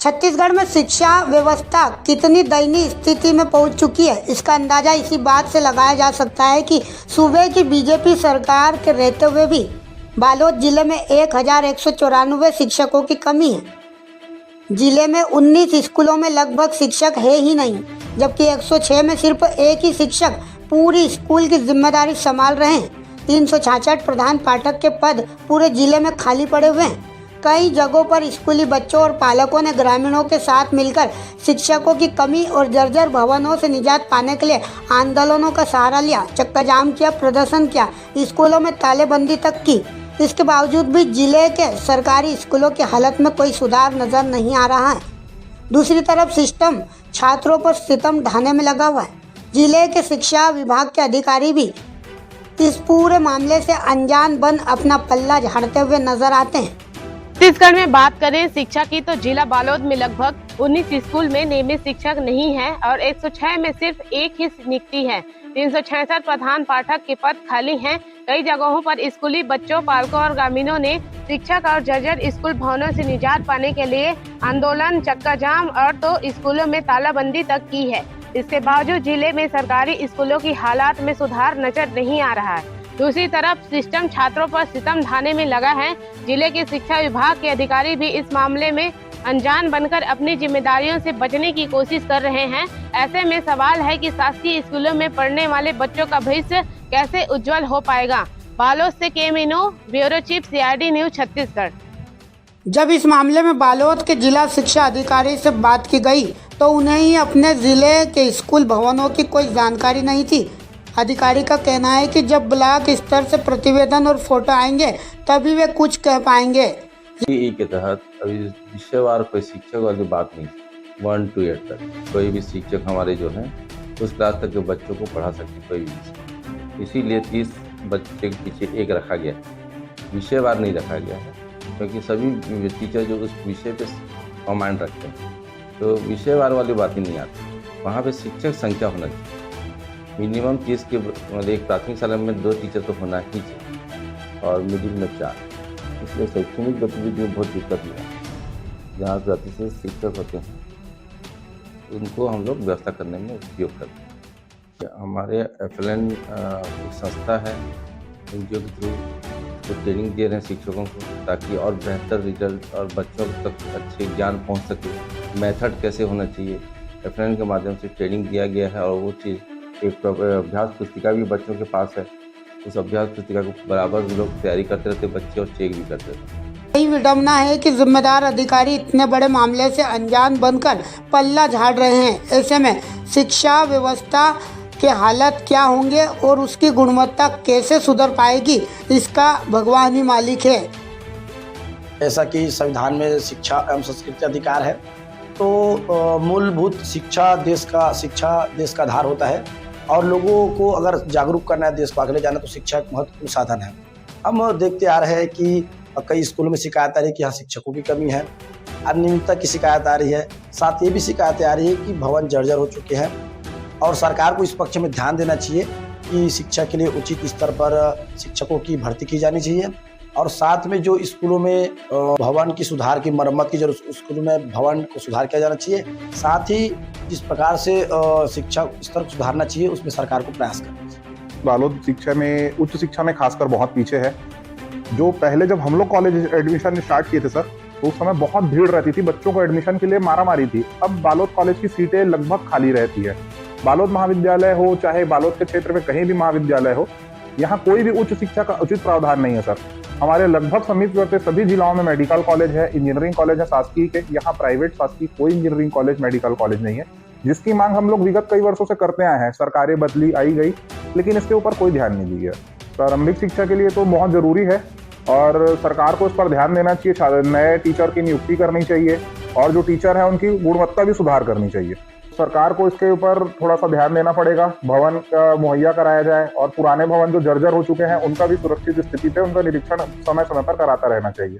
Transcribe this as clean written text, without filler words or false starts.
छत्तीसगढ़ में शिक्षा व्यवस्था कितनी दयनीय स्थिति में पहुंच चुकी है, इसका अंदाजा इसी बात से लगाया जा सकता है कि सूबे की बीजेपी सरकार के रहते हुए भी बालोद जिले में 1194 शिक्षकों की कमी है। जिले में 19 स्कूलों में लगभग शिक्षक है ही नहीं, जबकि 106 में सिर्फ एक ही शिक्षक पूरी स्कूल की जिम्मेदारी संभाल रहे हैं। 366 प्रधान पाठक के पद पूरे जिले में खाली पड़े हुए हैं। कई जगहों पर स्कूली बच्चों और पालकों ने ग्रामीणों के साथ मिलकर शिक्षकों की कमी और जर्जर भवनों से निजात पाने के लिए आंदोलनों का सहारा लिया, चक्का जाम किया, प्रदर्शन किया, स्कूलों में तालेबंदी तक की। इसके बावजूद भी जिले के सरकारी स्कूलों की हालत में कोई सुधार नजर नहीं आ रहा है। दूसरी तरफ सिस्टम छात्रों पर सितम ढाने में लगा हुआ है। जिले के शिक्षा विभाग के अधिकारी भी इस पूरे मामले से अनजान बन अपना पल्ला झाड़ते हुए नजर आते हैं। छत्तीसगढ़ में बात करें शिक्षा की तो जिला बालोद में लगभग 19 स्कूल में नियमित शिक्षक नहीं है और 106 में सिर्फ एक ही नियुक्ति है। 366 प्रधान पाठक के पद खाली हैं। कई जगहों पर स्कूली बच्चों, पालकों और ग्रामीणों ने शिक्षक और जर्जर स्कूल भवनों से निजात पाने के लिए आंदोलन, चक्का जाम और तो स्कूलों में तालाबंदी तक की है। इसके बावजूद जिले में सरकारी स्कूलों की हालात में सुधार नजर नहीं आ रहा है। दूसरी तरफ सिस्टम छात्रों पर सितम ढाने में लगा है। जिले के शिक्षा विभाग के अधिकारी भी इस मामले में अनजान बनकर अपनी जिम्मेदारियों से बचने की कोशिश कर रहे हैं। ऐसे में सवाल है कि शासकीय स्कूलों में पढ़ने वाले बच्चों का भविष्य कैसे उज्जवल हो पाएगा। बालोद से के Meenu, bureau chief, CRD news, Chhattisgarh. जब इस मामले में बालोद के जिला शिक्षा अधिकारी से बात की गई तो उन्हें ही अपने जिले के स्कूल भवनों की कोई जानकारी नहीं थी। अधिकारी का कहना है कि जब ब्लॉक स्तर से प्रतिवेदन और फोटो आएंगे तभी वे कुछ कह पाएंगे। के तहत अभी विषयवार कोई शिक्षक वाली बात नहीं, 1 to 8 तक कोई भी शिक्षक हमारे जो है उस क्लास तक के बच्चों को पढ़ा सकते कोई भी। इसीलिए 30 बच्चे के पीछे एक रखा गया, विषयवार नहीं रखा गया है, क्योंकि सभी टीचर जो उस विषय पे कमांड रखते हैं तो विषयवार वाली बात ही नहीं आती। वहाँ पे शिक्षक संख्या होना चाहिए, मिनिमम 30 के मतलब एक प्राथमिक शाला में 2 टीचर तो होना ही चाहिए और मिडिल में 4। इसलिए शैक्षणिक गतिविधि में बहुत दिक्कत हुआ। जहाँ पे अतिशय शिक्षक होते हैं उनको हम लोग व्यवस्था करने में उपयोग करते हैं। हमारे FLN संस्था है, NGO के थ्रू तो ट्रेनिंग दे रहे हैं शिक्षकों को ताकि और बेहतर रिजल्ट और बच्चों तक अच्छे ज्ञान पहुँच सके। मेथड कैसे होना चाहिए, FLN के माध्यम से ट्रेनिंग दिया गया है और वो चीज़ एक अभ्यास पुस्तिका भी बच्चों के पास है। उस अभ्यास पुस्तिका को बराबर लोग तैयारी करते रहते बच्चे और चेक भी करते रहते। यही विडम्बना है कि जिम्मेदार अधिकारी इतने बड़े मामले से अनजान बनकर पल्ला झाड़ रहे हैं। ऐसे में शिक्षा व्यवस्था के हालत क्या होंगे और उसकी गुणवत्ता कैसे सुधर पाएगी, इसका भगवान ही मालिक है। ऐसा कि संविधान में शिक्षा एवं संस्कृति अधिकार है, तो मूलभूत शिक्षा देश का आधार होता है और लोगों को अगर जागरूक करना है, देश को आगे ले जाना, तो शिक्षा एक महत्वपूर्ण साधन है। हम देखते आ रहे हैं कि कई स्कूलों में शिकायत आ रही है कि यहाँ शिक्षकों की कमी है, अनियमितता की शिकायत आ रही है, साथ ये भी शिकायतें आ रही है कि भवन जर्जर हो चुके हैं और सरकार को इस पक्ष में ध्यान देना चाहिए कि शिक्षा के लिए उचित स्तर पर शिक्षकों की भर्ती की जानी चाहिए और साथ में जो स्कूलों में भवन की सुधार की मरम्मत की जरूरत, स्कूलों में भवन को सुधार किया जाना चाहिए। साथ ही जिस प्रकार से शिक्षा स्तर को सुधारना चाहिए उसमें सरकार को प्रयास करना चाहिए। बालोद शिक्षा में, उच्च शिक्षा में खासकर बहुत पीछे है। जो पहले जब हम लोग कॉलेज एडमिशन स्टार्ट किए थे सर, तो उस समय बहुत भीड़ रहती थी, बच्चों को एडमिशन के लिए मारामारी थी। अब बालोद कॉलेज की सीटें लगभग खाली रहती है। बालोद महाविद्यालय हो चाहे बालोद के क्षेत्र में कहीं भी महाविद्यालय हो, यहाँ कोई भी उच्च शिक्षा का उचित प्रावधान नहीं है सर। हमारे लगभग समीपवर्ती सभी जिलाओं में मेडिकल कॉलेज है, इंजीनियरिंग कॉलेज है शासकीय के। यहाँ प्राइवेट शासकीय कोई इंजीनियरिंग कॉलेज, मेडिकल कॉलेज नहीं है, जिसकी मांग हम लोग विगत कई वर्षों से करते आए हैं। सरकारें बदली, आई गई, लेकिन इसके ऊपर कोई ध्यान नहीं दिया। प्रारंभिक शिक्षा के लिए तो बहुत जरूरी है और सरकार को इस पर ध्यान देना चाहिए। नए टीचर की नियुक्ति करनी चाहिए और जो टीचर है उनकी गुणवत्ता भी सुधार करनी चाहिए। सरकार को इसके ऊपर थोड़ा सा ध्यान देना पड़ेगा, भवन मुहैया कराया जाए और पुराने भवन जो जर्जर हो चुके हैं उनका भी सुरक्षित स्थिति पे उनका निरीक्षण समय समय पर कराता रहना चाहिए।